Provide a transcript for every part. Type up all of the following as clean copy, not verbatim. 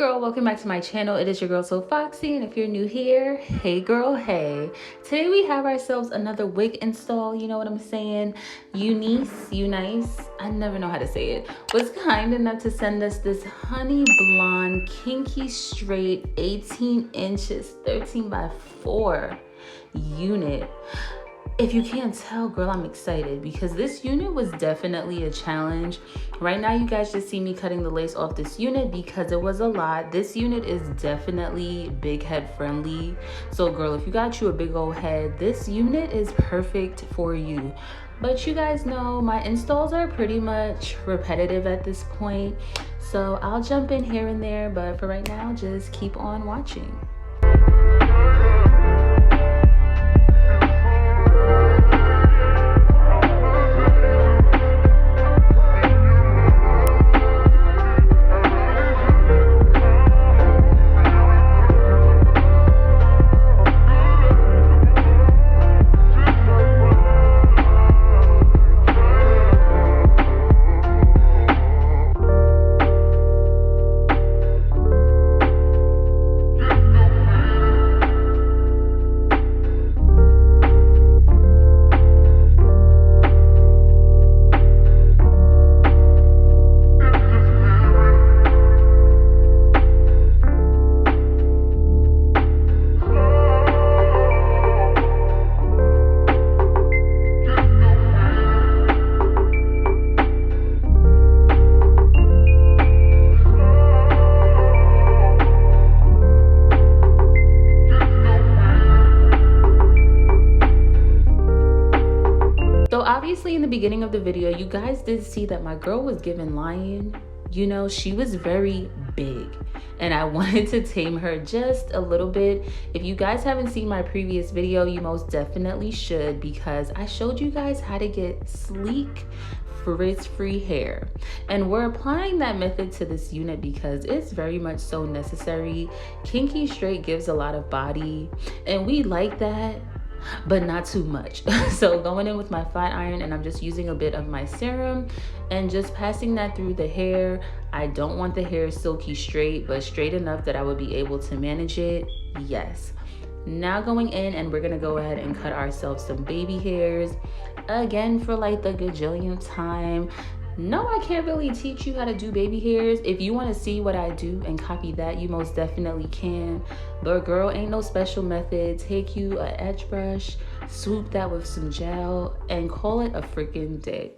girl, welcome back to my channel. It is your girl Foxy, and if you're new here, hey girl, hey. Today we have ourselves another wig install, you know what I'm saying? UNice, I never know how to say it, was kind enough to send us this honey blonde kinky straight 18 inches 13 by 4 unit. If you can't tell, girl, I'm excited because this unit was definitely a challenge. Right now, you guys just see me cutting the lace off this unit because it was a lot. This unit is definitely big head friendly. So girl, if you got you a big old head, this unit is perfect for you. But you guys know my installs are pretty much repetitive at this point. So I'll jump in here and there, but for right now, just keep on watching. So obviously in the beginning of the video, you guys did see that my girl was given lion. You know, she was very big and I wanted to tame her just a little bit. If you guys haven't seen my previous video, you most definitely should, because I showed you guys how to get sleek frizz-free hair, and we're applying that method to this unit because it's very much so necessary. Kinky straight gives a lot of body and we like that, but not too much. So going in with my flat iron, and I'm just using a bit of my serum and just passing that through the hair. I don't want the hair silky straight, but straight enough that I would be able to manage it. Yes. Now going in, and we're gonna go ahead and cut ourselves some baby hairs again for like the gajillionth time. No, I can't really teach you how to do baby hairs. If you want to see what I do and copy that, you most definitely can. But girl, ain't no special method. Take you an edge brush, swoop that with some gel, and call it a freaking day.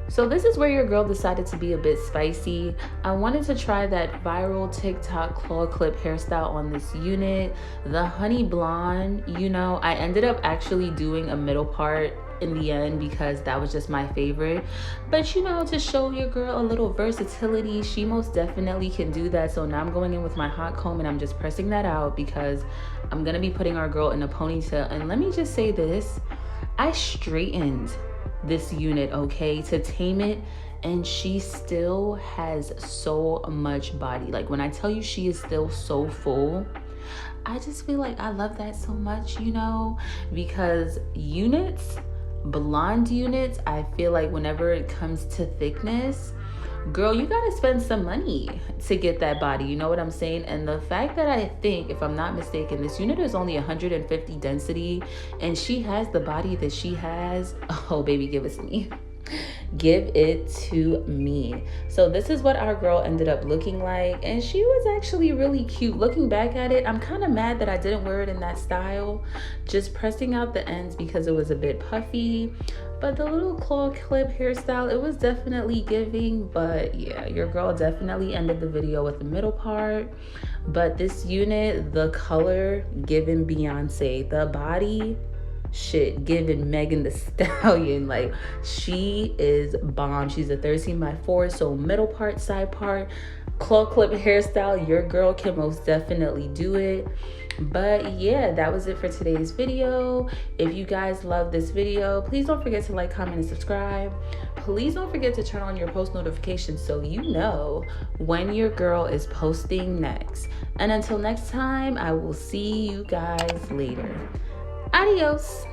So this is where your girl decided to be a bit spicy. I wanted to try that viral TikTok claw clip hairstyle on this unit, the honey blonde. You know, I ended up actually doing a middle part in the end because that was just my favorite. But you know, to show your girl a little versatility, she most definitely can do that. So now I'm going in with my hot comb and I'm just pressing that out because I'm gonna be putting our girl in a ponytail. And let me just say this, I straightened this unit, okay, to tame it, and she still has so much body. Like when I tell you she is still so full, I just feel like I love that so much, you know, because units, blonde units, I feel like whenever it comes to thickness, girl, you gotta spend some money to get that body, you know what I'm saying? And the fact that I think, if I'm not mistaken, this unit is only 150 density and she has the body that she has, oh baby, give it to me. Give it to me. So this is what our girl ended up looking like, and she was actually really cute. Looking back at it, I'm kind of mad that I didn't wear it in that style, just pressing out the ends because it was a bit puffy. But the little claw clip hairstyle, it was definitely giving. But yeah, your girl definitely ended the video with the middle part. But this unit, the color given Beyonce, the body, shit, giving Megan the Stallion. Like, she is bomb. She's a 13x4, so middle part, side part, claw clip hairstyle. Your girl can most definitely do it. But yeah, that was it for today's video. If you guys love this video, please don't forget to like, comment, and subscribe. Please don't forget to turn on your post notifications so you know when your girl is posting next. And until next time, I will see you guys later. Adios.